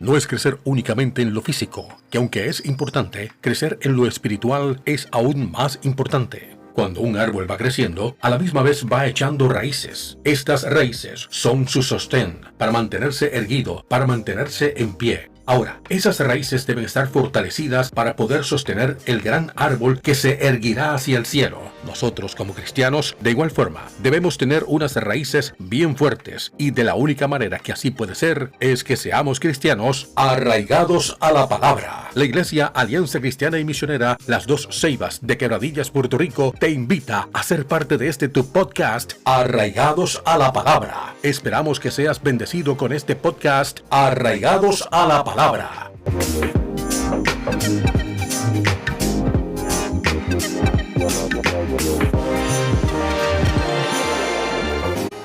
No es crecer únicamente en lo físico, que aunque es importante, crecer en lo espiritual es aún más importante. Cuando un árbol va creciendo, a la misma vez va echando raíces. Estas raíces son su sostén para mantenerse erguido, para mantenerse en pie. Ahora, esas raíces deben estar fortalecidas para poder sostener el gran árbol que se erguirá hacia el cielo. Nosotros como cristianos, de igual forma, debemos tener unas raíces bien fuertes y de la única manera que así puede ser es que seamos cristianos arraigados a la palabra. La Iglesia Alianza Cristiana y Misionera Las Dos Ceibas de Quebradillas, Puerto Rico, te invita a ser parte de este tu podcast Arraigados a la Palabra. Esperamos que seas bendecido con este podcast Arraigados a la Palabra.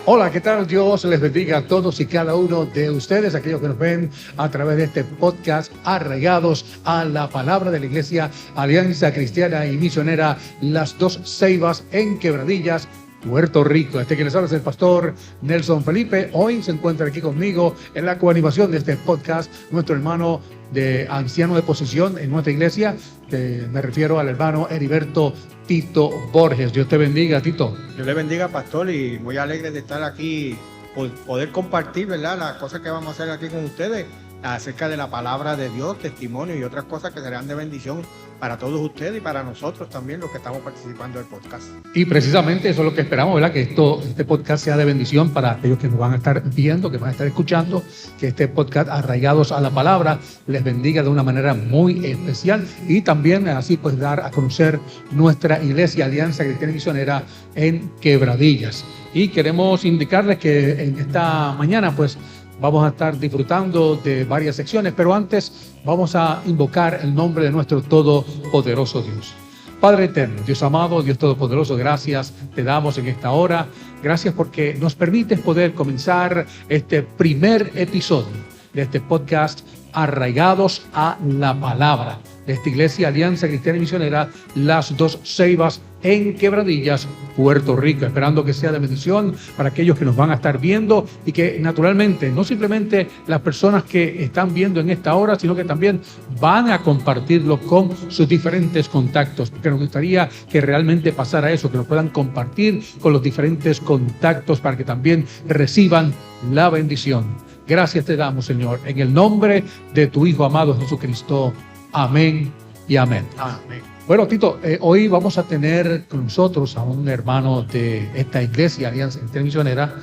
Hola, ¿qué tal? Dios les bendiga a todos y cada uno de ustedes, aquellos que nos ven a través de este podcast Arraigados a la Palabra de la Iglesia Alianza Cristiana y Misionera Las Dos Ceibas en Quebradillas, Puerto Rico. Este que les habla es el pastor Nelson Felipe. Hoy se encuentra aquí conmigo en la coanimación de este podcast nuestro hermano de anciano de posición en nuestra iglesia. Me refiero al hermano Heriberto Tito Borges. Dios te bendiga, Tito. Dios le bendiga, pastor, y muy alegre de estar aquí, por poder compartir, ¿verdad?, las cosas que vamos a hacer aquí con ustedes acerca de la palabra de Dios, testimonio y otras cosas que serán de bendición para todos ustedes y para nosotros también, los que estamos participando del podcast. Y precisamente eso es lo que esperamos, ¿verdad? Que este podcast sea de bendición para aquellos que nos van a estar viendo, que van a estar escuchando, que este podcast Arraigados a la Palabra les bendiga de una manera muy especial y también así pues dar a conocer nuestra Iglesia Alianza Cristiana y Misionera en Quebradillas. Y queremos indicarles que en esta mañana pues vamos a estar disfrutando de varias secciones, pero antes vamos a invocar el nombre de nuestro todopoderoso Dios. Padre eterno, Dios amado, Dios todopoderoso, gracias te damos en esta hora. Gracias porque nos permites poder comenzar este primer episodio de este podcast Arraigados a la Palabra de esta Iglesia Alianza Cristiana y Misionera Las Dos Ceibas en Quebradillas, Puerto Rico, esperando que sea de bendición para aquellos que nos van a estar viendo y que naturalmente no simplemente las personas que están viendo en esta hora, sino que también van a compartirlo con sus diferentes contactos, porque nos gustaría que realmente pasara eso, que lo puedan compartir con los diferentes contactos para que también reciban la bendición. Gracias te damos, Señor, en el nombre de tu Hijo amado Jesucristo. Amén y amén. Amén. Bueno, Tito, hoy vamos a tener con nosotros a un hermano de esta iglesia, Alianza Cristiana Misionera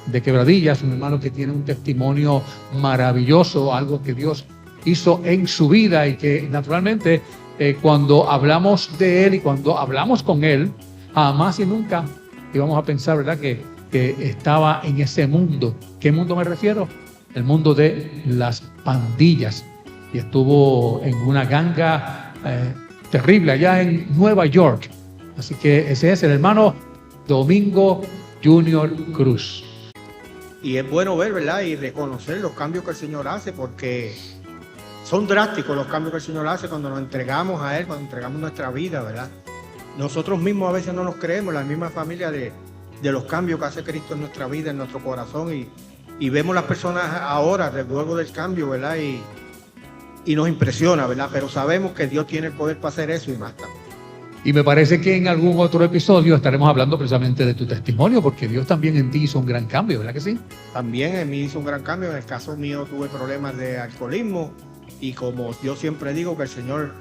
de Quebradillas, un hermano que tiene un testimonio maravilloso, algo que Dios hizo en su vida y que naturalmente cuando hablamos de él y cuando hablamos con él, jamás y nunca íbamos a pensar, ¿verdad?, que estaba en ese mundo. ¿Qué mundo me refiero? El mundo de las pandillas. Y estuvo en una ganga terrible allá en Nueva York. Así que ese es el hermano Domingo Junior Cruz. Y es bueno ver, ¿verdad?, y reconocer los cambios que el Señor hace, porque son drásticos los cambios que el Señor hace cuando nos entregamos a Él, cuando entregamos nuestra vida, ¿verdad? Nosotros mismos a veces no nos creemos, la misma familia de los cambios que hace Cristo en nuestra vida, en nuestro corazón, y vemos las personas ahora, luego del cambio, ¿verdad?, y nos impresiona, ¿verdad? Pero sabemos que Dios tiene el poder para hacer eso y más también. Y me parece que en algún otro episodio estaremos hablando precisamente de tu testimonio, porque Dios también en ti hizo un gran cambio, ¿verdad que sí? También en mí hizo un gran cambio. En el caso mío tuve problemas de alcoholismo y como yo siempre digo que el Señor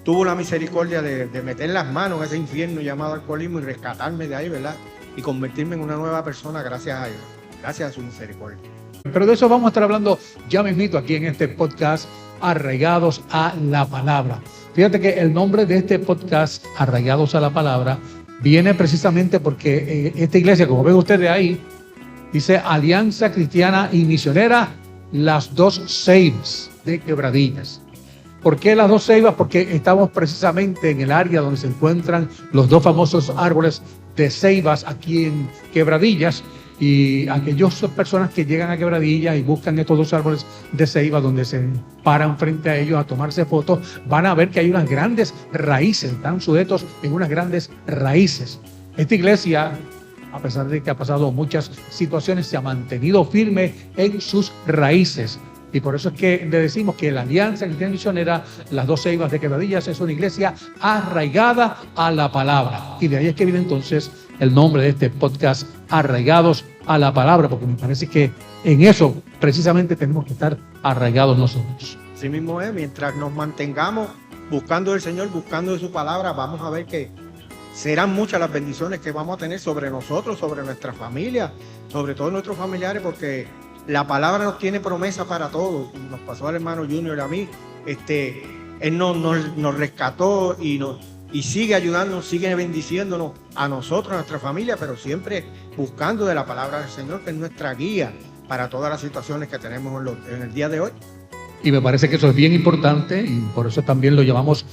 tuvo la misericordia de meter las manos en ese infierno llamado alcoholismo y rescatarme de ahí, ¿verdad? Y convertirme en una nueva persona gracias a Él, gracias a su misericordia. Pero de eso vamos a estar hablando ya mismito aquí en este podcast Arraigados a la Palabra. Fíjate que el nombre de este podcast Arraigados a la Palabra viene precisamente porque esta iglesia, como ven ustedes ahí, dice Alianza Cristiana y Misionera Las Dos Ceibas de Quebradillas. ¿Por qué las dos ceibas? Porque estamos precisamente en el área donde se encuentran los dos famosos árboles de ceibas aquí en Quebradillas. Y aquellas personas que llegan a Quebradillas y buscan estos dos árboles de ceiba donde se paran frente a ellos a tomarse fotos, van a ver que hay unas grandes raíces, están sujetos en unas grandes raíces. Esta iglesia, a pesar de que ha pasado muchas situaciones, se ha mantenido firme en sus raíces. Y por eso es que le decimos que la Alianza Cristiana Misionera, las Dos Ceibas de Quebradillas, es una iglesia arraigada a la palabra. Y de ahí es que viene entonces el nombre de este podcast, Arraigados a la Palabra, porque me parece que en eso precisamente tenemos que estar arraigados nosotros. Así mismo es, mientras nos mantengamos buscando del Señor, buscando de su palabra, vamos a ver que serán muchas las bendiciones que vamos a tener sobre nosotros, sobre nuestra familia, sobre todos nuestros familiares, porque la palabra nos tiene promesa para todos. Nos pasó al hermano Junior y a mí. Él nos rescató y sigue ayudándonos, sigue bendiciéndonos a nosotros, a nuestra familia, pero siempre buscando de la palabra del Señor, que es nuestra guía para todas las situaciones que tenemos en el día de hoy. Y me parece que eso es bien importante y por eso también lo llamamos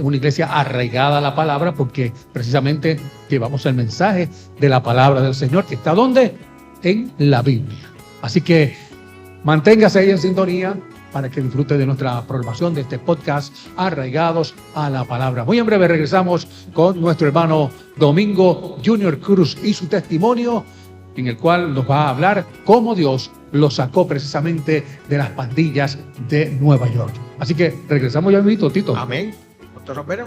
una iglesia arraigada a la palabra, porque precisamente llevamos el mensaje de la palabra del Señor, que está ¿dónde? En la Biblia. Así que manténgase ahí en sintonía para que disfrute de nuestra programación de este podcast, Arraigados a la Palabra. Muy en breve regresamos con nuestro hermano Domingo Junior Cruz y su testimonio, en el cual nos va a hablar cómo Dios lo sacó precisamente de las pandillas de Nueva York. Así que regresamos ya mismo, Tito. Amén. Doctor Romero.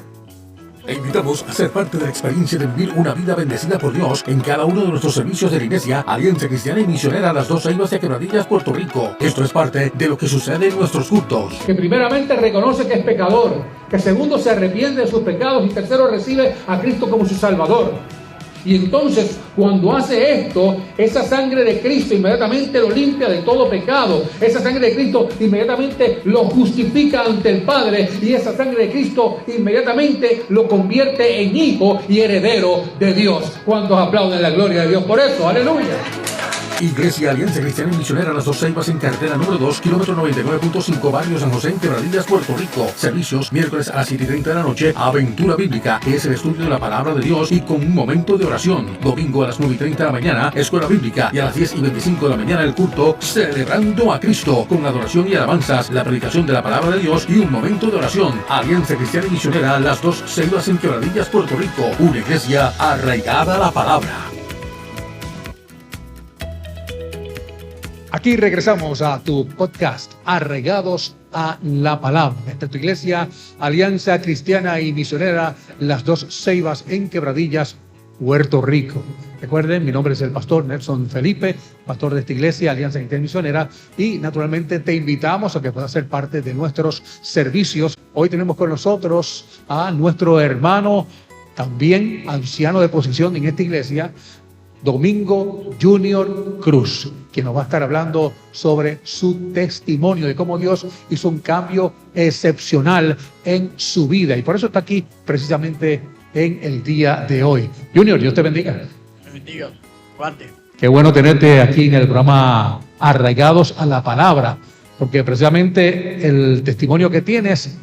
Te invitamos a ser parte de la experiencia de vivir una vida bendecida por Dios en cada uno de nuestros servicios de la Iglesia Alianza Cristiana y Misionera Las Dos Ceibas de Quebradillas, Puerto Rico. Esto es parte de lo que sucede en nuestros cultos. Que primeramente reconoce que es pecador, que segundo se arrepiente de sus pecados y tercero recibe a Cristo como su Salvador. Y entonces, cuando hace esto, esa sangre de Cristo inmediatamente lo limpia de todo pecado. Esa sangre de Cristo inmediatamente lo justifica ante el Padre. Y esa sangre de Cristo inmediatamente lo convierte en hijo y heredero de Dios. ¿Cuántos aplauden la gloria de Dios por eso? ¡Aleluya! Iglesia Alianza Cristiana y Misionera Las Dos Ceibas en carretera número 2, kilómetro 99.5, barrio San José, en Quebradillas, Puerto Rico. Servicios miércoles a las 7:30 de la noche, Aventura Bíblica, que es el estudio de la palabra de Dios y con un momento de oración. Domingo a las 9:30 de la mañana, Escuela Bíblica, y a las 10:25 de la mañana el culto Celebrando a Cristo, con adoración y alabanzas, la predicación de la palabra de Dios y un momento de oración. Alianza Cristiana y Misionera Las Dos Ceibas en Quebradillas, Puerto Rico. Una iglesia arraigada a la palabra. Aquí regresamos a tu podcast, Arraigados a la Palabra. Esta es tu iglesia, Alianza Cristiana y Misionera, Las Dos Ceibas en Quebradillas, Puerto Rico. Recuerden, mi nombre es el pastor Nelson Felipe, pastor de esta iglesia, Alianza Cristiana y Misionera, y naturalmente te invitamos a que puedas ser parte de nuestros servicios. Hoy tenemos con nosotros a nuestro hermano, también anciano de posición en esta iglesia, Domingo Junior Cruz, quien nos va a estar hablando sobre su testimonio de cómo Dios hizo un cambio excepcional en su vida. Y por eso está aquí precisamente en el día de hoy. Junior, Dios te bendiga. Me bendiga. Fuerte. Qué bueno tenerte aquí en el programa Arraigados a la Palabra, porque precisamente el testimonio que tienes,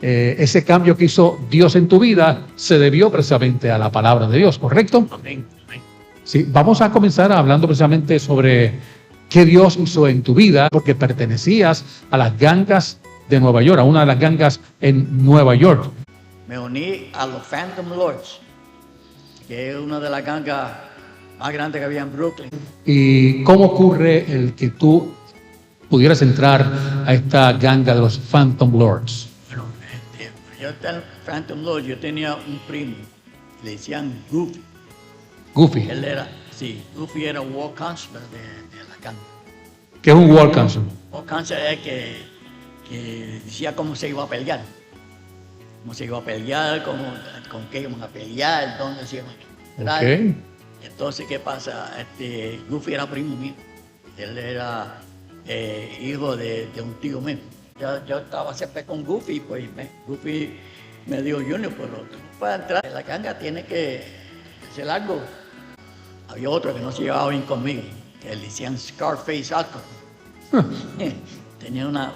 ese cambio que hizo Dios en tu vida, se debió precisamente a la palabra de Dios, ¿correcto? Amén. Amén. Sí, vamos a comenzar hablando precisamente sobre qué Dios hizo en tu vida, porque pertenecías a las gangas de Nueva York, a una de las gangas en Nueva York. Me uní a los Phantom Lords, que es una de las gangas más grandes que había en Brooklyn. ¿Y cómo ocurre el que tú pudieras entrar a esta ganga de los Phantom Lords? Bueno, yo en Phantom Lords, yo tenía un primo, le decían Goofy. Goofy. Goofy era War Counselor de la ganga. ¿Qué es un War Counselor? War Counselor es que decía cómo se iba a pelear. Cómo se iba a pelear, con qué iban a pelear, dónde se iban a pelear. Okay. Entonces, ¿qué pasa? Goofy era primo mío. Él era hijo de un tío mío. Yo estaba siempre con Goofy, pues Goofy me dijo, Junior, pero tú no puedes entrar en la ganga, tienes que hacer algo. Había otro que no se llevaba bien conmigo, que le decían Scarface Alcohol. Tenía una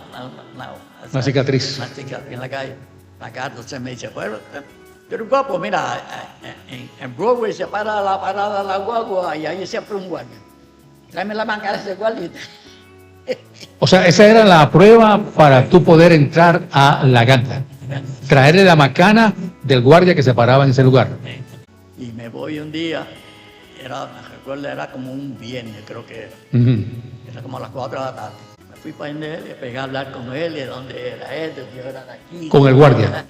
cicatriz. Una cicatriz en la calle. Acá entonces me dice, bueno, tú eres guapo, mira, en Broadway se para la parada de la guagua y hay siempre un guardia. Tráeme la manga de ese guardia. O sea, esa era la prueba para tú poder entrar a la ganga. Traerle la macana del guardia que se paraba en ese lugar. Y me voy un día, me recuerdo, era como un viernes, creo que era. Era como a las 4 de la tarde. Me fui para él, le pegué a hablar con él, de dónde era él, de dónde era de aquí. Con el guardia.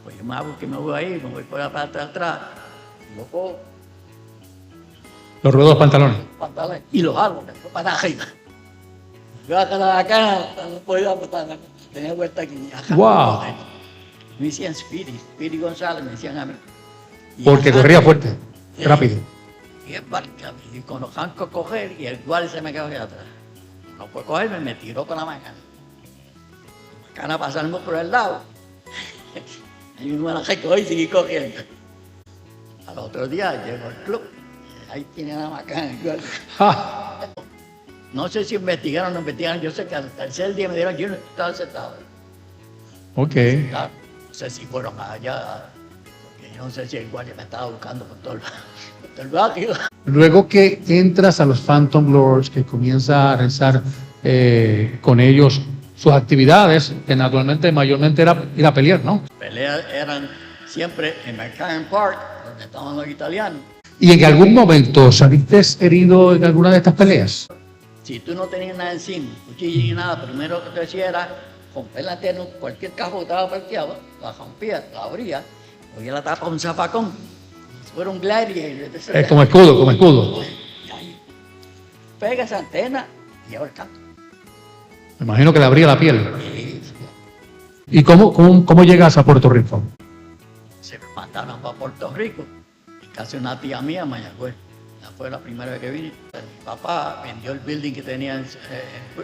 Pues yo me hago que me voy ahí, me voy por la parte de atrás, lo cojo, Los ruedos de pantalones. pantalones, y los hago, después para arriba. Yo acá, no podía botar, tenía vuelta aquí. Ajá, Wow. Me decían Speedy González, me decían a mí. Y Porque ajá, corría fuerte, rápido. Y el barca, y con los jancos coger, y el guardia se me quedó allá atrás. No fue cogerme, me tiró con la macana. La macana pasarme por el lado. Y me la recogí y seguí cogiendo. Al otro día llegó al club. Ahí tiene la macana el guardia. ¡Ja! No sé si investigaron o no investigaron. Yo sé que al tercer día me dieron, yo no estaba sentado. Ok. No sé si fueron allá, porque yo no sé si el guardia me estaba buscando por todo el barrio. Luego que entras a los Phantom Lords, que comienza a realizar con ellos sus actividades, que naturalmente mayormente era ir a pelear, ¿no? Peleas eran siempre en McCarran Park, donde estaban los italianos. ¿Y en algún momento saliste herido en alguna de estas peleas? Si tú no tenías nada encima, cuchillo ni nada, primero que te decía era romper la tierra, cualquier cajo que estaba parqueado, la rompía, la abría, cogía la tapa con un zafacón, si fuera un gladiator. Es como escudo, como escudo. Y ahí pega esa antena y lleva el canto. Me imagino que le abría la piel. ¿Y cómo llegas a Puerto Rico? Se me mandaron para Puerto Rico, y casi una tía mía, Mayagüez. Esa fue la primera vez que vine. Mi papá vendió el building que tenía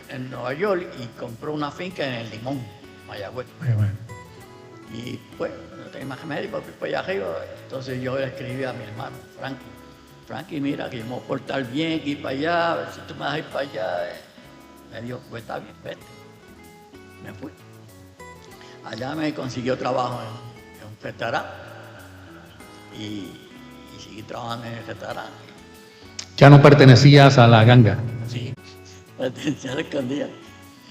en Nueva York y compró una finca en el Limón, Mayagüez. Y pues, no tenía más remedio para ir para allá arriba. Entonces yo le escribí a mi hermano, Frankie, mira, que yo me voy a portar bien, que ir para allá, a ver si tú me vas a ir para allá. Me dijo, pues está bien, vete. Me fui. Allá me consiguió trabajo en un restaurante y seguí trabajando en el restaurante. Ya no pertenecías a la ganga. Sí, pertenecía a la alcaldía.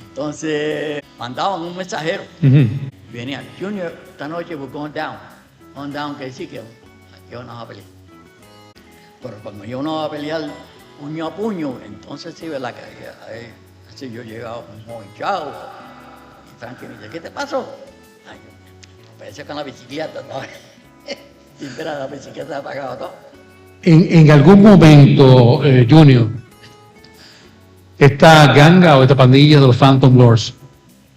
Entonces mandaban un mensajero. Ujú. Venía, Junior, esta noche we're going down. Going down quiere decir que aquí vamos a pelear. Pero cuando yo no va a pelear puño a puño, entonces sí, ¿verdad? Que ahí, así yo llegaba muy hinchado. Y Frankie me dice, ¿qué te pasó? Ay, apareció con la bicicleta, ¿no? Siempre la bicicleta apagaba todo. En algún momento, Junior, esta ganga o esta pandilla de los Phantom Lords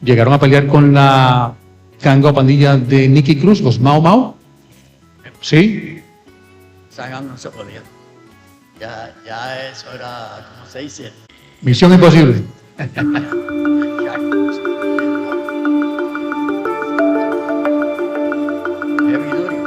llegaron a pelear con la ganga o pandilla de Nicky Cruz, los Mau Mau. ¿Sí? Sagan no se podía. Ya eso era, como se dice, Misión imposible.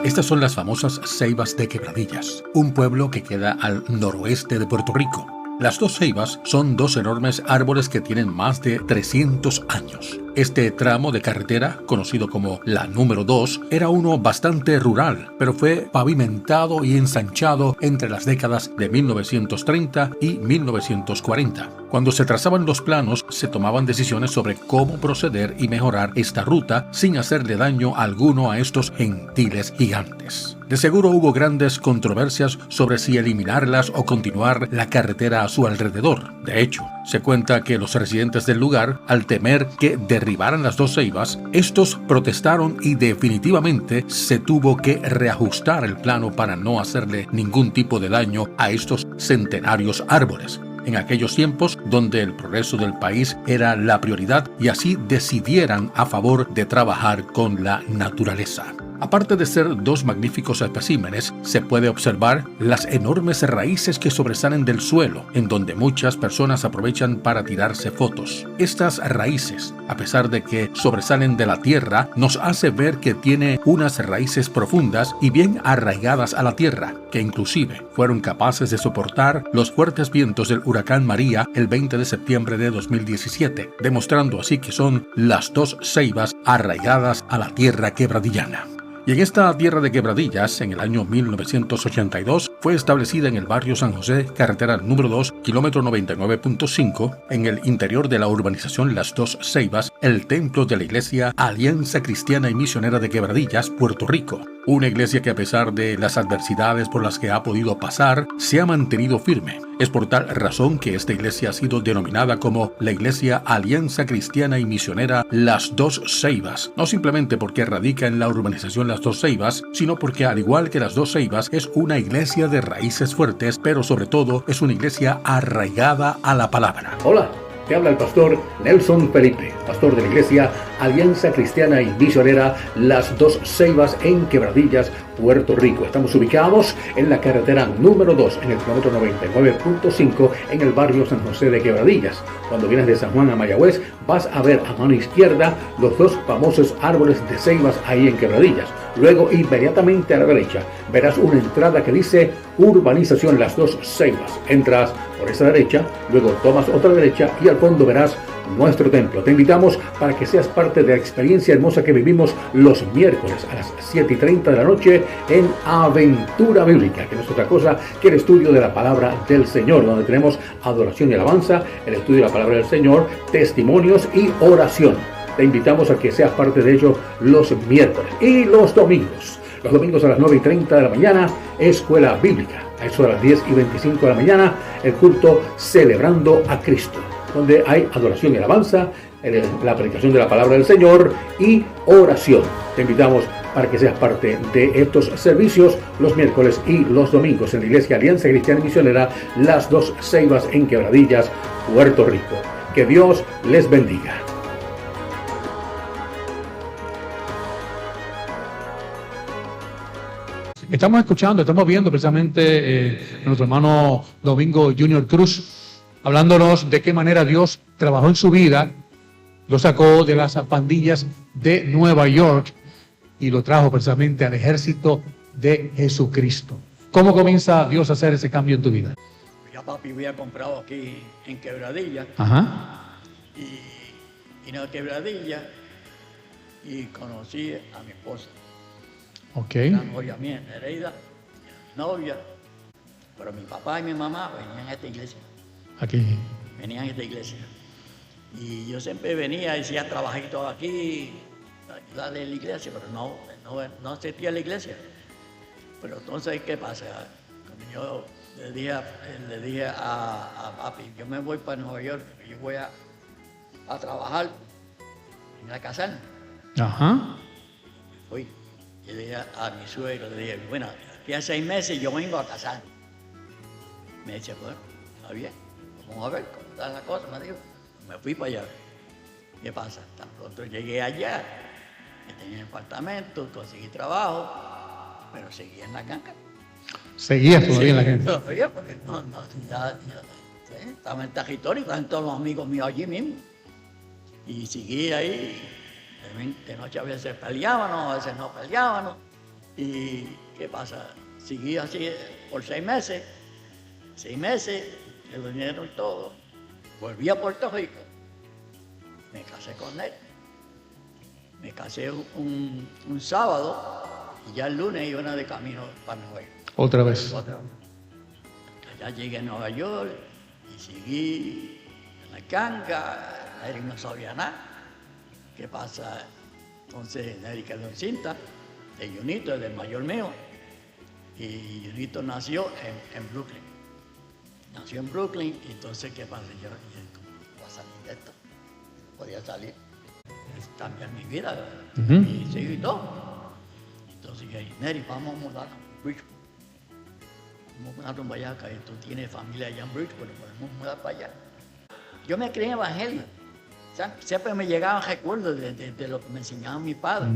Estas son las famosas Ceibas de Quebradillas, un pueblo que queda al noroeste de Puerto Rico. Las dos ceibas son dos enormes árboles que tienen más de 300 años. Este tramo de carretera, conocido como la número 2, era uno bastante rural, pero fue pavimentado y ensanchado entre las décadas de 1930 y 1940. Cuando se trazaban los planos, se tomaban decisiones sobre cómo proceder y mejorar esta ruta sin hacerle daño alguno a estos gentiles gigantes. De seguro hubo grandes controversias sobre si eliminarlas o continuar la carretera a su alrededor. De hecho, se cuenta que los residentes del lugar, al temer que derribaran las dos ceibas, estos protestaron y definitivamente se tuvo que reajustar el plano para no hacerle ningún tipo de daño a estos centenarios árboles. En aquellos tiempos donde el progreso del país era la prioridad y así decidieran a favor de trabajar con la naturaleza. Aparte de ser dos magníficos especímenes, se puede observar las enormes raíces que sobresalen del suelo, en donde muchas personas aprovechan para tirarse fotos. Estas raíces, a pesar de que sobresalen de la tierra, nos hace ver que tiene unas raíces profundas y bien arraigadas a la tierra, que inclusive fueron capaces de soportar los fuertes vientos del huracán María el 20 de septiembre de 2017, demostrando así que son las dos ceibas arraigadas a la tierra quebradillana. Y en esta tierra de Quebradillas, en el año 1982, fue establecida en el barrio San José, carretera número 2, kilómetro 99.5, en el interior de la urbanización Las Dos Ceibas, el templo de la iglesia Alianza Cristiana y Misionera de Quebradillas, Puerto Rico. Una iglesia que, a pesar de las adversidades por las que ha podido pasar, se ha mantenido firme. Es por tal razón que esta iglesia ha sido denominada como la Iglesia Alianza Cristiana y Misionera Las Dos Ceibas, no simplemente porque radica en la urbanización Las Dos Ceibas, sino porque, al igual que Las Dos Ceibas, es una iglesia de raíces fuertes, pero sobre todo es una iglesia arraigada a la palabra. Hola, te habla el pastor Nelson Felipe, pastor de la iglesia Alianza Cristiana y Misionera Las Dos Ceibas en Quebradillas, Puerto Rico. Estamos ubicados en la carretera número 2, en el kilómetro 99.5, en el barrio San José de Quebradillas. Cuando vienes de San Juan a Mayagüez, vas a ver a mano izquierda los dos famosos árboles de ceibas ahí en Quebradillas. Luego, inmediatamente a la derecha, verás una entrada que dice Urbanización Las Dos Ceibas. Entras por esa derecha, luego tomas otra derecha y al fondo verás nuestro templo. Te invitamos para que seas parte de la experiencia hermosa que vivimos los miércoles a las 7:30 de la noche en Aventura Bíblica, que no es otra cosa que el estudio de la palabra del Señor, donde tenemos adoración y alabanza, el estudio de la palabra del Señor, testimonios y oración. Te invitamos a que seas parte de ello los miércoles y los domingos. Los domingos a las 9:30 de la mañana, escuela bíblica. A eso de las 10:25 de la mañana, el culto Celebrando a Cristo, donde hay adoración y alabanza, la predicación de la palabra del Señor y oración. Te invitamos para que seas parte de estos servicios los miércoles y los domingos en la Iglesia Alianza Cristiana y Misionera Las Dos Ceibas en Quebradillas, Puerto Rico. Que Dios les bendiga. Estamos viendo precisamente a nuestro hermano Domingo Junior Cruz, hablándonos de qué manera Dios trabajó en su vida, lo sacó de las pandillas de Nueva York y lo trajo precisamente al ejército de Jesucristo. ¿Cómo comienza Dios a hacer ese cambio en tu vida? Ya papi había comprado aquí en Quebradilla. Ajá. Y en la Quebradilla y conocí a mi esposa. Ok. La novia mía, Nereida, novia. Pero mi papá y mi mamá venían a esta iglesia. Aquí. Venían a esta iglesia. Y yo siempre venía y decía trabajito aquí, ayudarle en la iglesia, pero no asistía a la iglesia. Pero entonces, ¿qué pasa? Cuando yo le dije a papi, yo me voy para Nueva York, yo voy a trabajar en la casa. Ajá. Fui. Y le dije a mi suegro, le dije, bueno, aquí a 6 meses yo vengo a casar. Me dice, bueno, está bien, vamos a ver cómo está la cosa, me dijo. Me fui para allá. ¿Qué pasa? Tan pronto llegué allá, tenía un apartamento, conseguí trabajo, pero seguía en la ganga. Seguías todavía en la gente. Todavía, porque ya estaba en el territorio, estaban todos los amigos míos allí mismo. Y seguí ahí. De noche a veces peleábamos, a veces no peleábamos. ¿Y qué pasa? Seguí así por 6 meses. 6 meses, el dinero y todo. Volví a Puerto Rico. Me casé con él. Me casé un sábado y ya el lunes iba de camino para Nueva York. Otra vez. Ya llegué a Nueva York y seguí en la ganga. Eric no sabía nada. ¿Qué pasa? Entonces Eric quedó encinta de Junito, del mayor mío. Y Junito nació en Brooklyn. Nació en Brooklyn y entonces, ¿qué pasa? Yo voy a salir de esto. Podía salir. Es cambiar mi vida. Y seguí todo. Entonces yo dije, Neri, vamos a mudar a Bridgeport. Vamos a mudarnos para allá, que tú tienes familia allá en Bridgeport, podemos mudar para allá. Yo me crié en evangelio. Siempre me llegaban recuerdos de lo que me enseñaban mis padres.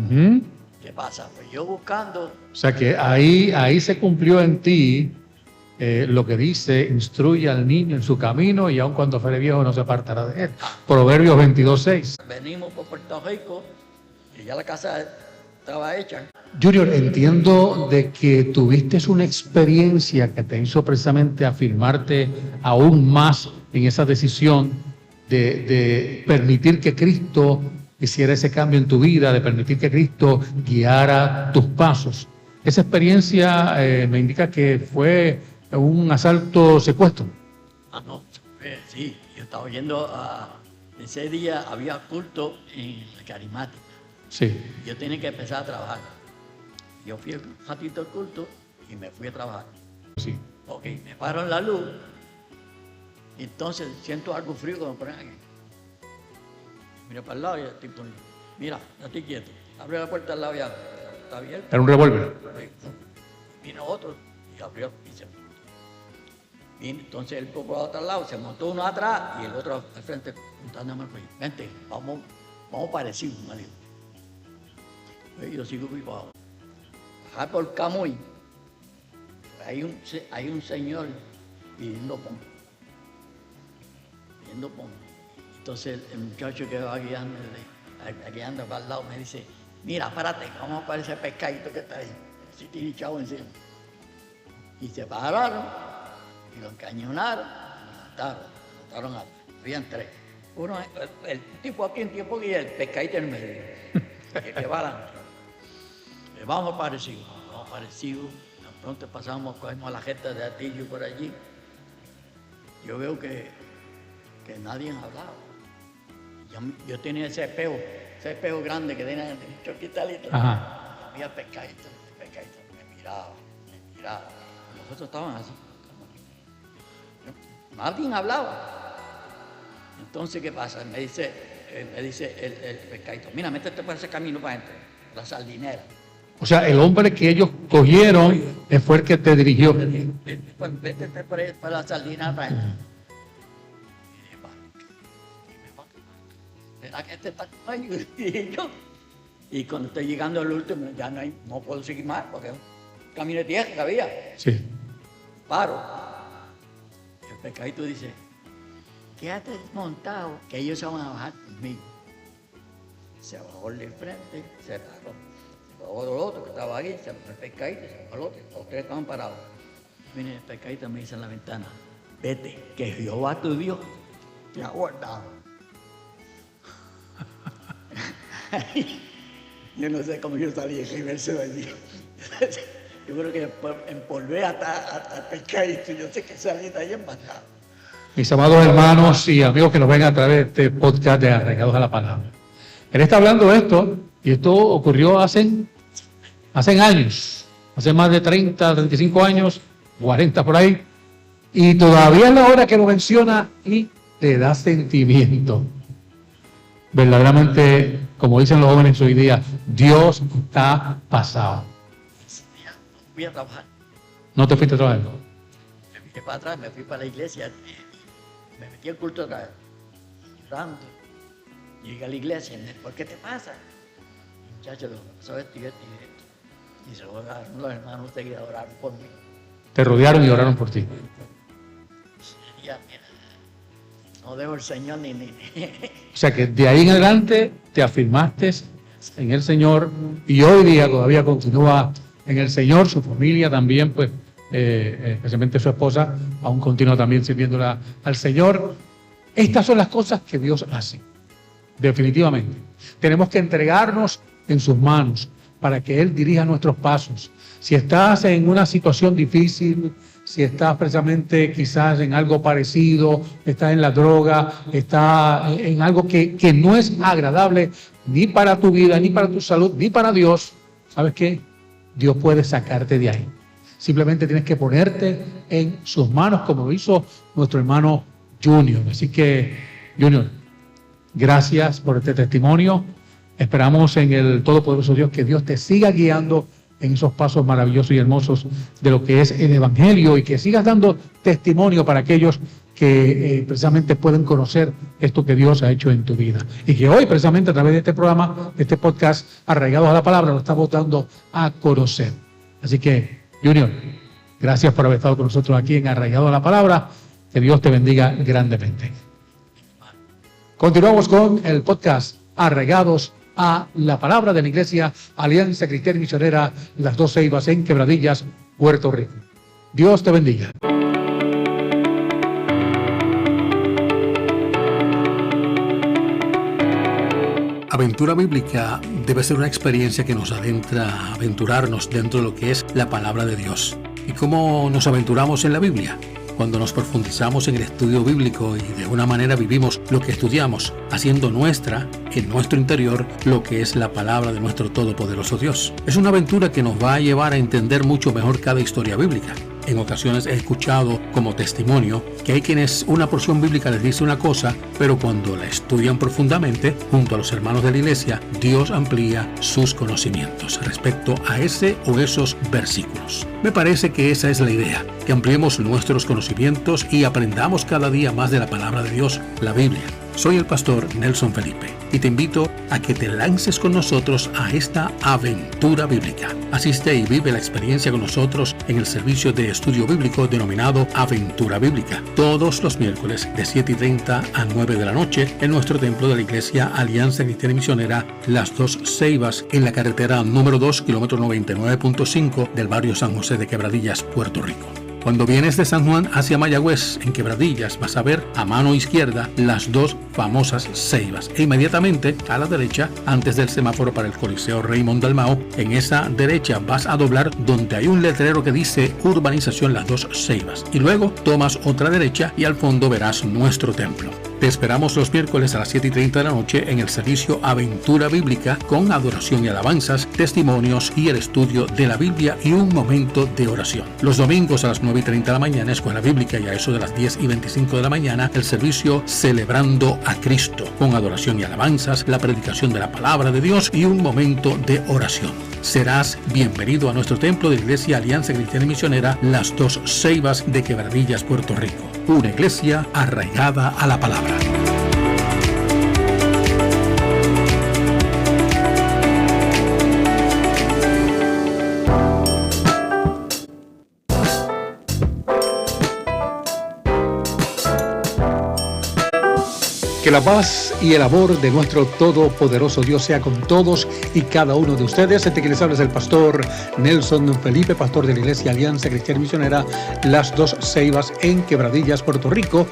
¿Qué pasa? Pues yo buscando... O sea que ahí se cumplió en ti lo que dice, instruye al niño en su camino y aun cuando fuere viejo no se apartará de él. Proverbios 22:6. Venimos por Puerto Rico y ya la casa estaba hecha. Junior, entiendo de que tuviste una experiencia que te hizo precisamente afirmarte aún más en esa decisión de permitir que Cristo hiciera ese cambio en tu vida, de permitir que Cristo guiara tus pasos. Esa experiencia me indica que fue un asalto secuestro. No, sí, yo estaba oyendo, ese día había culto en la carismática. Sí. Yo tenía que empezar a trabajar. Yo fui un ratito al culto y me fui a trabajar. Sí. Ok, me paro en la luz, y entonces siento algo frío que me ponen aquí. Miro para el lado y estoy poniendo. Mira, no estoy quieto. Abre la puerta al lado ya. Está abierto. Era un revólver. Vino otro y abrió y se montó. Vino, entonces él por otro lado, se montó uno atrás y el otro al frente apuntándome al cuello. Vente, vamos parecidos, me dijo. Y yo sigo vivo. Bajar por Camuy, hay un señor pidiendo pon. Entonces el muchacho que va guiando para el lado me dice, mira, párate, vamos a parar ese pescadito que está ahí. Si tiene chavo encima. Y se pararon y lo encañonaron, mataron a habían tres. Uno, el tipo aquí en tiempo y el pescadito en el medio. que va adelante. Vamos parecidos. Tan pronto pasamos, cogemos a la gente de Atillo por allí. Yo veo que nadie hablaba. Yo tenía ese espejo grande que tenía mucho quitalito. Había el pescadito me miraba. Nosotros estábamos así. Nadie hablaba. Entonces, ¿qué pasa? Me dice el pescadito, mira, métete por ese camino para adentro, la sardinera. O sea, el hombre que ellos cogieron fue el que te dirigió. Métete por la sardinera para adentro. ¿Será que este está conmigo? Y cuando estoy llegando al último, ya no puedo seguir más, porque es un camino de tierra que había. Sí. Paro. Y el pescadito dice, quédate desmontado, que ellos se van a bajar conmigo. Se bajó el de frente, se bajó el otro que estaba ahí, se bajó el pescadito, se bajó el otro, los tres estaban parados. Viene el pescadito y me dice en la ventana, vete, que Jehová tu Dios te ha guardado. Yo no sé cómo yo salí en el verso de allí. Yo creo que empolvé hasta el pescadito. Yo sé que salí de ahí embajado. Mis amados hermanos y amigos que nos ven a través de este podcast de Arraigados a la Palabra. Él está hablando de esto, y esto ocurrió hace años, hace más de 30, 35 años, 40 por ahí, y todavía es la hora que lo menciona y te da sentimiento. Verdaderamente, como dicen los jóvenes hoy día, Dios está pasado. Fui a trabajar. ¿No te fuiste a trabajar? Me fui para atrás, me fui para la iglesia, me metí al culto otra vez, llorando. Llegué a la iglesia, ¿por qué te pasa? Muchachos, lo que pasó esto y esto y esto. Y se oraron los hermanos que oraron por mí. Te rodearon y oraron por ti. Ya, mira, no dejo el Señor ni. O sea que de ahí en adelante te afirmaste en el Señor y hoy día todavía continúa en el Señor, su familia también, pues, especialmente su esposa, aún continúa también sirviéndola al Señor. Estas son las cosas que Dios hace, definitivamente. Tenemos que entregarnos en sus manos para que Él dirija nuestros pasos. Si estás en una situación difícil, si estás precisamente quizás en algo parecido, estás en la droga, estás en algo que no es agradable ni para tu vida, ni para tu salud, ni para Dios, ¿sabes qué? Dios puede sacarte de ahí. Simplemente tienes que ponerte en sus manos como lo hizo nuestro hermano Junior. Así que, Junior, gracias por este testimonio. Esperamos en el Todopoderoso Dios que Dios te siga guiando en esos pasos maravillosos y hermosos de lo que es el Evangelio y que sigas dando testimonio para aquellos que precisamente pueden conocer esto que Dios ha hecho en tu vida. Y que hoy precisamente a través de este programa, de este podcast Arraigados a la Palabra, lo estamos dando a conocer. Así que, Junior, gracias por haber estado con nosotros aquí en Arraigados a la Palabra. Que Dios te bendiga grandemente. Continuamos con el podcast Arraigados a la Palabra de la Iglesia Alianza Cristiana y Misionera Las Dos Ceibas en Quebradillas, Puerto Rico. Dios te bendiga. Aventura bíblica debe ser una experiencia que nos adentra a aventurarnos dentro de lo que es la palabra de Dios. ¿Y cómo nos aventuramos en la Biblia? Cuando nos profundizamos en el estudio bíblico y de una manera vivimos lo que estudiamos, haciendo nuestra, en nuestro interior, lo que es la palabra de nuestro todopoderoso Dios. Es una aventura que nos va a llevar a entender mucho mejor cada historia bíblica. En ocasiones he escuchado como testimonio que hay quienes una porción bíblica les dice una cosa, pero cuando la estudian profundamente, junto a los hermanos de la iglesia, Dios amplía sus conocimientos respecto a ese o esos versículos. Me parece que esa es la idea, que ampliemos nuestros conocimientos y aprendamos cada día más de la palabra de Dios, la Biblia. Soy el pastor Nelson Felipe y te invito a que te lances con nosotros a esta aventura bíblica. Asiste y vive la experiencia con nosotros en el servicio de estudio bíblico denominado Aventura Bíblica, todos los miércoles de 7:30 a 9 de la noche en nuestro templo de la Iglesia Alianza Cristiana y Misionera Las Dos Ceibas, en la carretera número 2, kilómetro 99.5 del barrio San José de Quebradillas, Puerto Rico. Cuando vienes de San Juan hacia Mayagüez, en Quebradillas, vas a ver a mano izquierda las dos famosas ceibas. E inmediatamente a la derecha, antes del semáforo para el Coliseo Raymond Dalmau, en esa derecha vas a doblar donde hay un letrero que dice Urbanización Las Dos Ceibas. Y luego tomas otra derecha y al fondo verás nuestro templo. Te esperamos los miércoles a las 7:30 de la noche en el servicio Aventura Bíblica con adoración y alabanzas, testimonios y el estudio de la Biblia y un momento de oración. Los domingos a las 9:30 de la mañana, Escuela Bíblica, y a eso de las 10:25 de la mañana, el servicio Celebrando a Cristo con adoración y alabanzas, la predicación de la palabra de Dios y un momento de oración. Serás bienvenido a nuestro templo de Iglesia Alianza Cristiana y Misionera Las Dos Ceibas de Quebradillas, Puerto Rico. Una iglesia arraigada a la palabra. Que la paz y el amor de nuestro todopoderoso Dios sea con todos y cada uno de ustedes. Este que les habla es el pastor Nelson Felipe, pastor de la Iglesia Alianza Cristiana y Misionera Las Dos Ceibas en Quebradillas, Puerto Rico.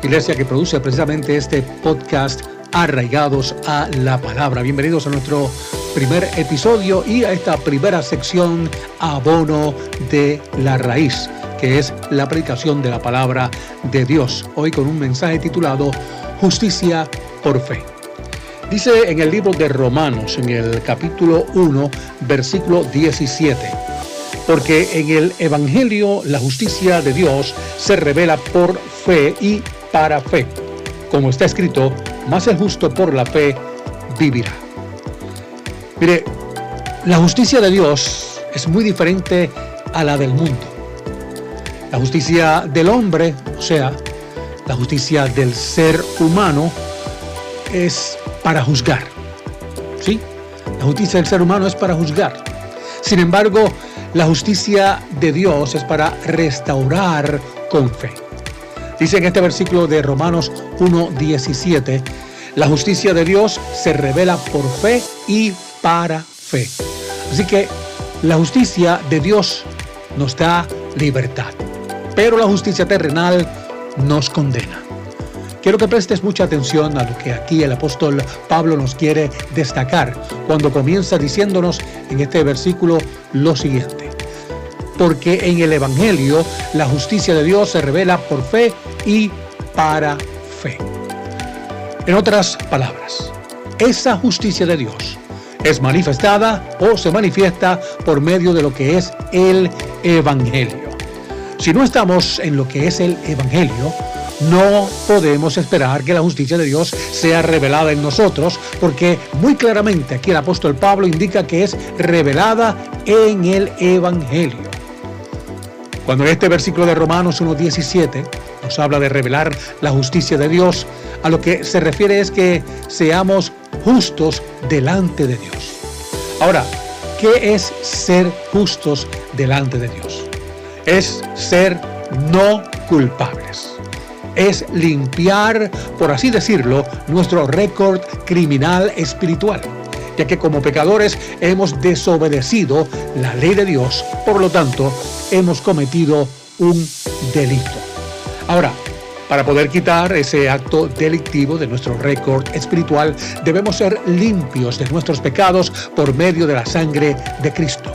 Iglesia que produce precisamente este podcast Arraigados a la Palabra. Bienvenidos a nuestro primer episodio y a esta primera sección, Abono de la Raíz, que es la predicación de la palabra de Dios. Hoy con un mensaje titulado Justicia por Fe. Dice en el libro de Romanos, en el capítulo 1, versículo 17, porque en el Evangelio la justicia de Dios se revela por fe y para fe. Como está escrito, mas el justo por la fe vivirá. Mire, la justicia de Dios es muy diferente a la del mundo. La justicia del hombre, o sea, la justicia del ser humano, es para juzgar. ¿Sí? La justicia del ser humano es para juzgar. Sin embargo, la justicia de Dios es para restaurar con fe. Dice en este versículo de Romanos 1:17, la justicia de Dios se revela por fe y para fe. Así que la justicia de Dios nos da libertad, pero la justicia terrenal nos condena. Quiero que prestes mucha atención a lo que aquí el apóstol Pablo nos quiere destacar cuando comienza diciéndonos en este versículo lo siguiente: porque en el Evangelio la justicia de Dios se revela por fe y para fe. En otras palabras, esa justicia de Dios es manifestada o se manifiesta por medio de lo que es el Evangelio. Si no estamos en lo que es el Evangelio, no podemos esperar que la justicia de Dios sea revelada en nosotros, porque muy claramente aquí el apóstol Pablo indica que es revelada en el Evangelio. Cuando en este versículo de Romanos 1:17 nos habla de revelar la justicia de Dios, a lo que se refiere es que seamos justos delante de Dios. Ahora, ¿qué es ser justos delante de Dios? Es ser no culpables. Es limpiar, por así decirlo, nuestro récord criminal espiritual, ya que como pecadores hemos desobedecido la ley de Dios, por lo tanto, hemos cometido un delito. Ahora, Para poder quitar ese acto delictivo de nuestro récord espiritual, debemos ser limpios de nuestros pecados por medio de la sangre de Cristo.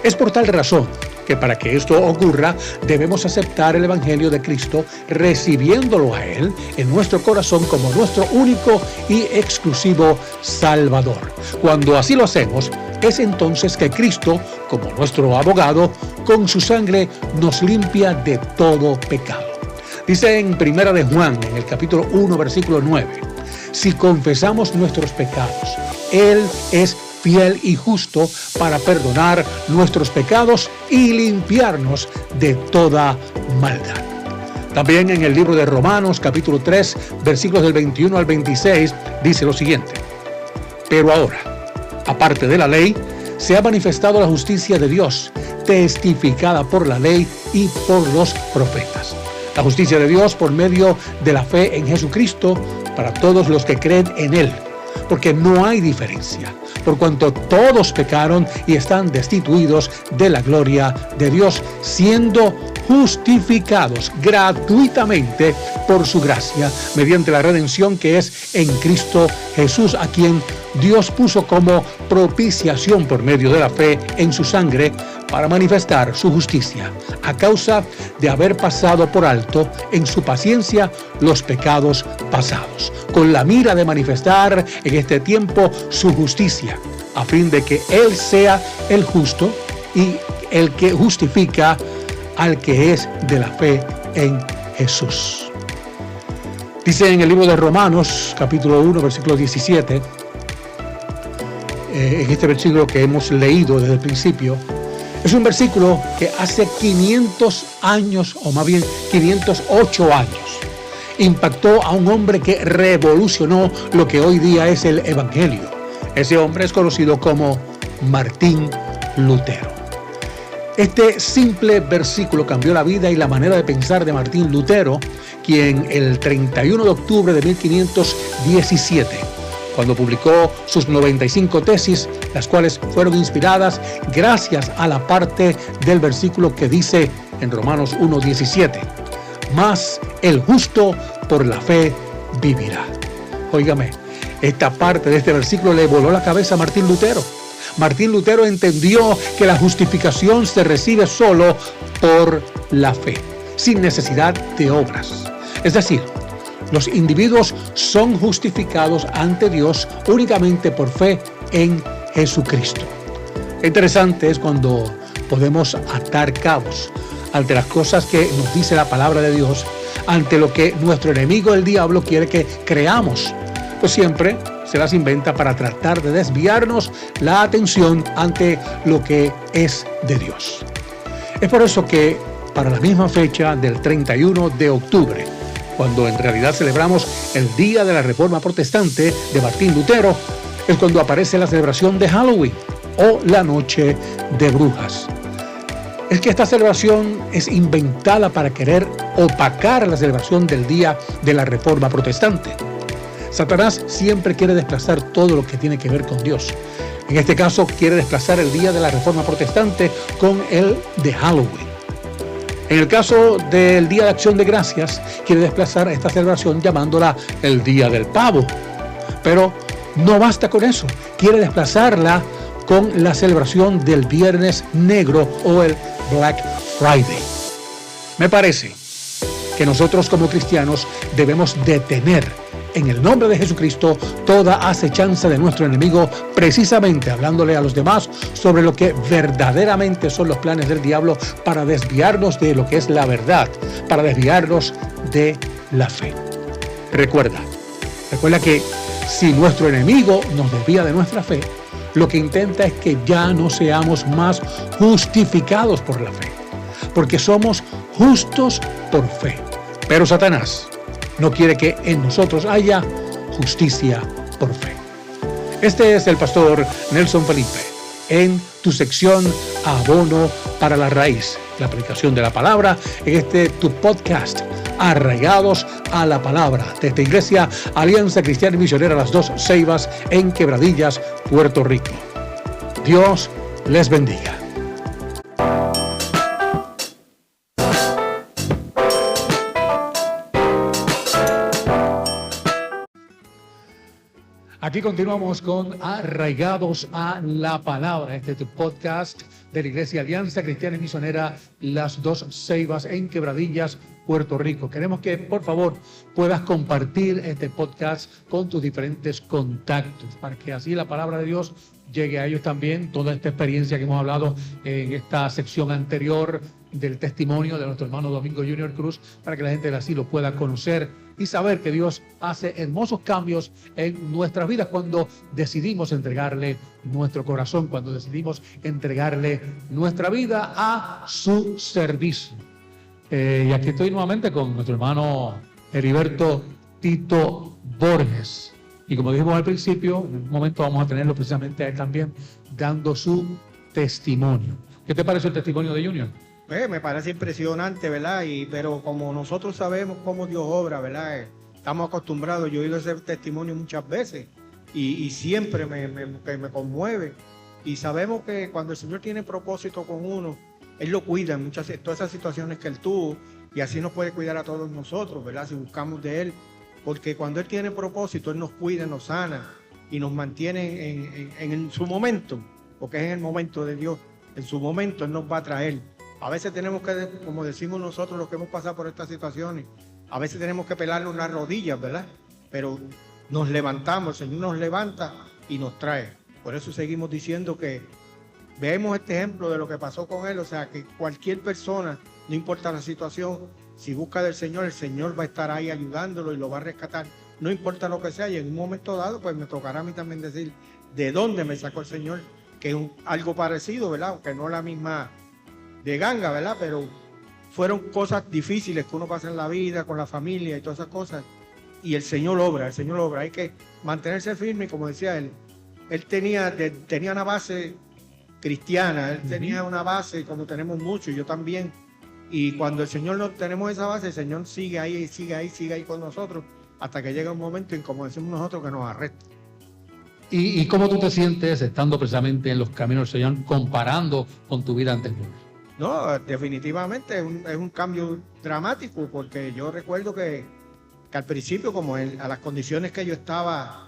Es por tal razón que para que esto ocurra, debemos aceptar el Evangelio de Cristo, recibiéndolo a Él en nuestro corazón como nuestro único y exclusivo Salvador. Cuando así lo hacemos, es entonces que Cristo, como nuestro abogado, con su sangre nos limpia de todo pecado. Dice en 1 de Juan, en el capítulo 1, versículo 9, si confesamos nuestros pecados, Él es fiel y justo para perdonar nuestros pecados y limpiarnos de toda maldad. También en el libro de Romanos, capítulo 3, versículos del 21 al 26, dice lo siguiente: pero ahora, aparte de la ley, se ha manifestado la justicia de Dios, testificada por la ley y por los profetas. La justicia de Dios por medio de la fe en Jesucristo para todos los que creen en Él, porque no hay diferencia, por cuanto todos pecaron y están destituidos de la gloria de Dios, siendo justificados gratuitamente por su gracia, mediante la redención que es en Cristo Jesús, a quien Dios puso como propiciación por medio de la fe en su sangre, para manifestar su justicia, a causa de haber pasado por alto en su paciencia los pecados pasados, con la mira de manifestar en este tiempo su justicia, a fin de que Él sea el justo y el que justifica al que es de la fe en Jesús. Dice en el libro de Romanos, capítulo 1, versículo 17, en este versículo que hemos leído desde el principio, es un versículo que hace 500 años, o más bien 508 años, impactó a un hombre que revolucionó lo que hoy día es el Evangelio. Ese hombre es conocido como Martín Lutero. Este simple versículo cambió la vida y la manera de pensar de Martín Lutero, quien el 31 de octubre de 1517, cuando publicó sus 95 tesis, las cuales fueron inspiradas gracias a la parte del versículo que dice en Romanos 1:17, mas el justo por la fe vivirá. Óigame, esta parte de este versículo le voló la cabeza a Martín Lutero. Martín Lutero entendió que la justificación se recibe solo por la fe, sin necesidad de obras. Es decir, los individuos son justificados ante Dios únicamente por fe en Jesucristo. Interesante es cuando podemos atar cabos ante las cosas que nos dice la palabra de Dios, ante lo que nuestro enemigo, el diablo, quiere que creamos. Pues siempre se las inventa para tratar de desviarnos la atención ante lo que es de Dios. Es por eso que para la misma fecha del 31 de octubre, cuando en realidad celebramos el Día de la Reforma Protestante de Martín Lutero, es cuando aparece la celebración de Halloween o la Noche de Brujas. Es que esta celebración es inventada para querer opacar la celebración del Día de la Reforma Protestante. Satanás siempre quiere desplazar todo lo que tiene que ver con Dios. En este caso, quiere desplazar el Día de la Reforma Protestante con el de Halloween. En el caso del Día de Acción de Gracias, quiere desplazar esta celebración llamándola el Día del Pavo. Pero no basta con eso, quiere desplazarla con la celebración del Viernes Negro o el Black Friday. Me parece que nosotros como cristianos debemos detener en el nombre de Jesucristo toda acechanza de nuestro enemigo, precisamente hablándole a los demás sobre lo que verdaderamente son los planes del diablo para desviarnos de lo que es la verdad, para desviarnos de la fe. Recuerda que si nuestro enemigo nos desvía de nuestra fe, lo que intenta es que ya no seamos más justificados por la fe, porque somos justos por fe. Pero Satanás no quiere que en nosotros haya justicia por fe. Este es el pastor Nelson Felipe en tu sección Abono para la Raíz, la aplicación de la palabra en tu podcast Arraigados a la Palabra, de esta iglesia Alianza Cristiana y Misionera Las Dos Ceibas en Quebradillas, Puerto Rico. Dios les bendiga. Aquí continuamos con Arraigados a la Palabra. Este es tu podcast de la Iglesia Alianza Cristiana y Misionera Las Dos Ceibas en Quebradillas, Puerto Rico. Queremos que, por favor, puedas compartir este podcast con tus diferentes contactos para que así la palabra de Dios llegue a ellos también. Toda esta experiencia que hemos hablado en esta sección anterior del testimonio de nuestro hermano Domingo Junior Cruz, para que la gente así lo pueda conocer y saber que Dios hace hermosos cambios en nuestras vidas cuando decidimos entregarle nuestro corazón, cuando decidimos entregarle nuestra vida a su servicio. Y aquí estoy nuevamente con nuestro hermano Heriberto Tito Borges. Y como dijimos al principio, en un momento vamos a tenerlo precisamente a él también dando su testimonio. ¿Qué te parece el testimonio de Junior? Me parece impresionante, ¿verdad? Pero como nosotros sabemos cómo Dios obra, ¿verdad? Estamos acostumbrados, yo he oído ese testimonio muchas veces y siempre me conmueve. Y sabemos que cuando el Señor tiene propósito con uno, Él lo cuida en todas esas situaciones que Él tuvo, y así nos puede cuidar a todos nosotros, ¿verdad? Si buscamos de Él, porque cuando Él tiene propósito, Él nos cuida, nos sana y nos mantiene en su momento, porque es en el momento de Dios, en su momento Él nos va a traer. A veces tenemos que, como decimos nosotros los que hemos pasado por estas situaciones, a veces tenemos que pelarnos las rodillas, ¿verdad? Pero nos levantamos, el Señor nos levanta y nos trae. Por eso seguimos diciendo que vemos este ejemplo de lo que pasó con él, o sea, que cualquier persona, no importa la situación, si busca del Señor, el Señor va a estar ahí ayudándolo y lo va a rescatar. No importa lo que sea, y en un momento dado, pues me tocará a mí también decir de dónde me sacó el Señor, que es algo parecido, ¿verdad? Aunque no la misma de ganga, ¿verdad? Pero fueron cosas difíciles que uno pasa en la vida, con la familia y todas esas cosas. Y el Señor obra. Hay que mantenerse firme, y como decía él tenía una base cristiana, él tenía una base como tenemos muchos, yo también. Y cuando el Señor no tenemos esa base, el Señor sigue ahí con nosotros, hasta que llega un momento en, como decimos nosotros, que nos arresta. ¿Y cómo tú te sientes estando precisamente en los caminos del Señor, comparando con tu vida anterior? No, definitivamente es un cambio dramático, porque yo recuerdo que al principio, como a las condiciones que yo estaba,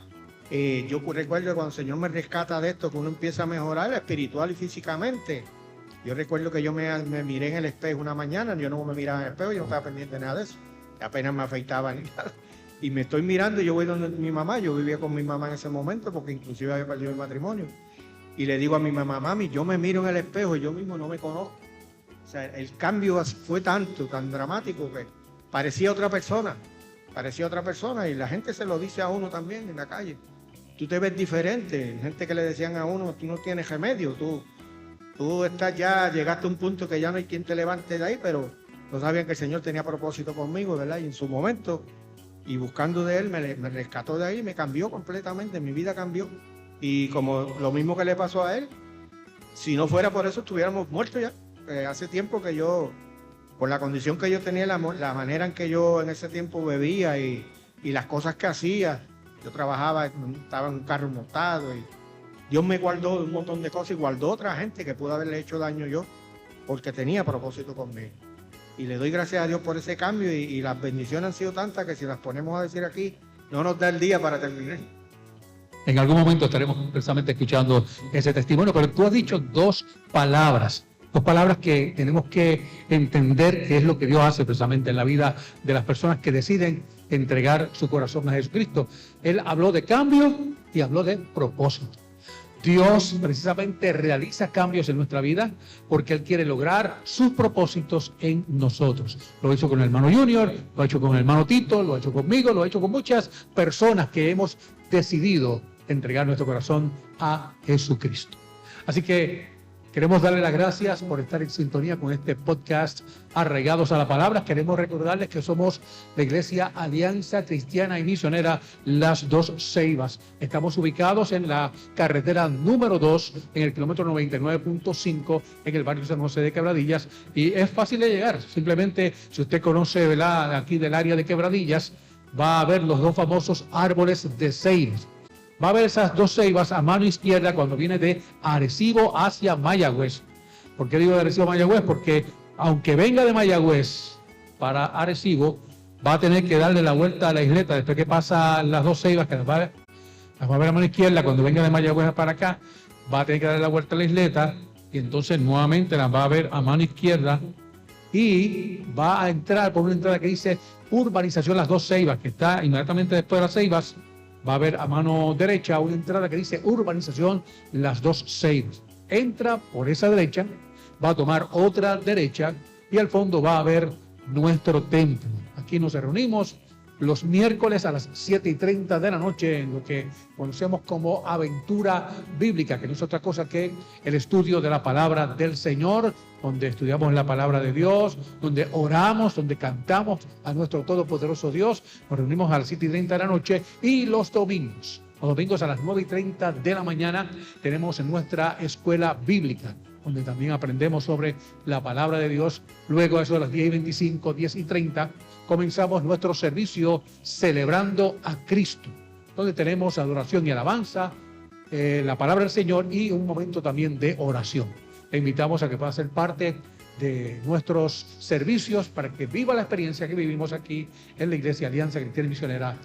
yo recuerdo que cuando el Señor me rescata de esto, que uno empieza a mejorar espiritual y físicamente. Yo recuerdo que yo me miré en el espejo una mañana, yo no me miraba en el espejo, yo no estaba pendiente de nada de eso, apenas me afeitaba ni nada. Y me estoy mirando y yo voy donde mi mamá, yo vivía con mi mamá en ese momento, porque inclusive había perdido el matrimonio. Y le digo a mi mamá: mami, yo me miro en el espejo y yo mismo no me conozco. O sea, el cambio fue tan dramático que parecía otra persona, y la gente se lo dice a uno también en la calle. Tú te ves diferente, gente que le decían a uno: tú no tienes remedio, tú estás ya, llegaste a un punto que ya no hay quien te levante de ahí, pero no sabían que el Señor tenía propósito conmigo, ¿verdad? Y en su momento, y buscando de Él, me rescató de ahí, me cambió completamente, mi vida cambió. Y como lo mismo que le pasó a él, si no fuera por eso estuviéramos muertos ya. Hace tiempo que yo, por la condición que yo tenía, la manera en que yo en ese tiempo bebía y las cosas que hacía, yo trabajaba, estaba en un carro montado, y Dios me guardó un montón de cosas y guardó otra gente que pudo haberle hecho daño yo, porque tenía propósito conmigo. Y le doy gracias a Dios por ese cambio, y las bendiciones han sido tantas que si las ponemos a decir aquí, no nos da el día para terminar. En algún momento estaremos precisamente escuchando ese testimonio, pero tú has dicho dos palabras que tenemos que entender qué es lo que Dios hace precisamente en la vida de las personas que deciden entregar su corazón a Jesucristo. Él habló de cambio y habló de propósito. Dios precisamente realiza cambios en nuestra vida porque Él quiere lograr sus propósitos en nosotros. Lo hizo con el hermano Junior, lo ha hecho con el hermano Tito, lo ha hecho conmigo, lo ha hecho con muchas personas que hemos decidido entregar nuestro corazón a Jesucristo. Así que queremos darle las gracias por estar en sintonía con este podcast Arraigados a la Palabra. Queremos recordarles que somos la Iglesia Alianza Cristiana y Misionera Las Dos Ceibas. Estamos ubicados en la carretera número 2, en el kilómetro 99.5, en el barrio San José de Quebradillas. Y es fácil de llegar. Simplemente, si usted conoce, ¿verdad?, aquí del área de Quebradillas, va a ver los dos famosos árboles de ceibas. Va a ver esas dos ceibas a mano izquierda cuando viene de Arecibo hacia Mayagüez. ¿Por qué digo de Arecibo a Mayagüez? Porque aunque venga de Mayagüez para Arecibo, va a tener que darle la vuelta a la isleta después que pasa las dos ceibas, que va Las va a ver a mano izquierda. Cuando venga de Mayagüez para acá, va a tener que darle la vuelta a la isleta y entonces nuevamente las va a ver a mano izquierda y va a entrar por una entrada que dice Urbanización Las Dos Ceibas, que está inmediatamente después de Las Ceibas. Va a ver a mano derecha una entrada que dice Urbanización Las Dos Ceibas. Entra por esa derecha, va a tomar otra derecha y al fondo va a ver nuestro templo. Aquí nos reunimos los miércoles a las 7:30 de la noche en lo que conocemos como Aventura Bíblica, que no es otra cosa que el estudio de la palabra del Señor, donde estudiamos la palabra de Dios, donde oramos, donde cantamos a nuestro todopoderoso Dios. Nos reunimos a las 7:30 de la noche y los domingos a las 9:30 de la mañana tenemos en nuestra escuela bíblica, donde también aprendemos sobre la palabra de Dios. Luego, eso de las 10:25, 10:30, comenzamos nuestro servicio celebrando a Cristo, donde tenemos adoración y alabanza, la palabra del Señor y un momento también de oración. Le invitamos a que pueda ser parte de nuestros servicios para que viva la experiencia que vivimos aquí en la Iglesia Alianza Cristiana y Misionera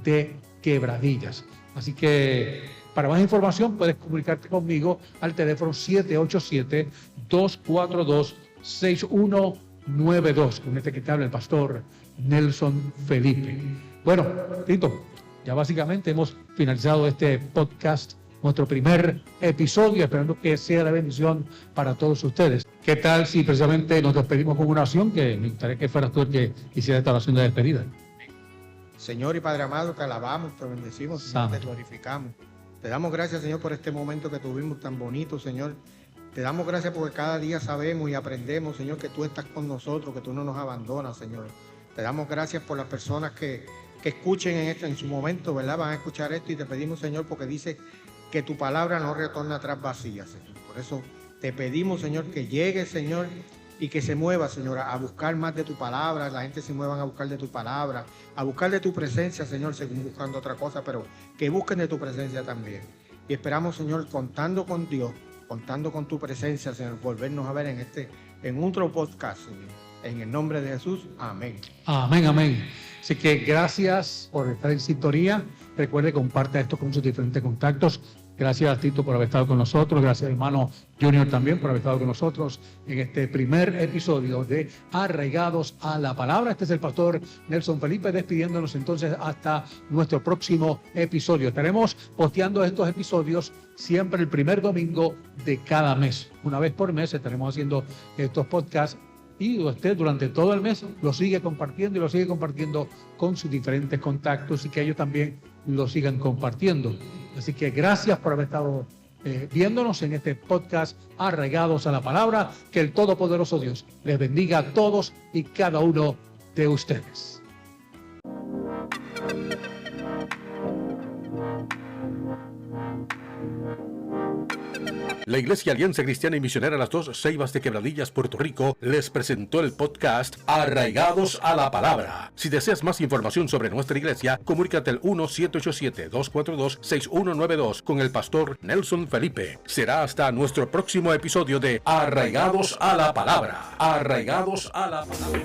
de Quebradillas. Así que para más información puedes comunicarte conmigo al teléfono 787-242-6192, con este que te habla el pastor Nelson Felipe. Bueno, Tito, ya básicamente hemos finalizado este podcast, nuestro primer episodio, esperando que sea de bendición para todos ustedes. ¿Qué tal si precisamente nos despedimos con una oración? Que me gustaría que fueras tú el que hiciera esta oración de despedida. Señor y Padre amado, te alabamos, te bendecimos, Señor, te glorificamos. Te damos gracias, Señor, por este momento que tuvimos tan bonito, Señor. Te damos gracias porque cada día sabemos y aprendemos, Señor, que tú estás con nosotros, que tú no nos abandonas, Señor. Te damos gracias por las personas que escuchen en su momento, ¿verdad? Van a escuchar esto y te pedimos, Señor, porque dice que tu palabra no retorna atrás vacía, Señor. Por eso te pedimos, Señor, que llegue, Señor, y que se mueva, Señor, a buscar más de tu palabra, la gente se mueva a buscar de tu palabra, a buscar de tu presencia, Señor, según buscando otra cosa, pero que busquen de tu presencia también. Y esperamos, Señor, contando con Dios, contando con tu presencia, Señor, volvernos a ver en otro podcast, Señor. En el nombre de Jesús, amén. Amén, amén. Así que gracias por estar en sintonía. Recuerde, comparte esto con sus diferentes contactos. Gracias, Tito, por haber estado con nosotros. Gracias, hermano Junior, también por haber estado con nosotros en este primer episodio de Arraigados a la Palabra. Este es el pastor Nelson Felipe, despidiéndonos entonces hasta nuestro próximo episodio. Estaremos posteando estos episodios siempre el primer domingo de cada mes. Una vez por mes estaremos haciendo estos podcasts y usted durante todo el mes lo sigue compartiendo y lo sigue compartiendo con sus diferentes contactos y que ellos también lo sigan compartiendo. Así que gracias por haber estado viéndonos en este podcast Arraigados a la Palabra. Que el Todopoderoso Dios les bendiga a todos y cada uno de ustedes. La Iglesia Alianza Cristiana y Misionera Las Dos Ceibas de Quebradillas, Puerto Rico, les presentó el podcast Arraigados a la Palabra. Si deseas más información sobre nuestra iglesia, comunícate al 1-787-242-6192 con el pastor Nelson Felipe. Será hasta nuestro próximo episodio de Arraigados a la Palabra. Arraigados a la Palabra.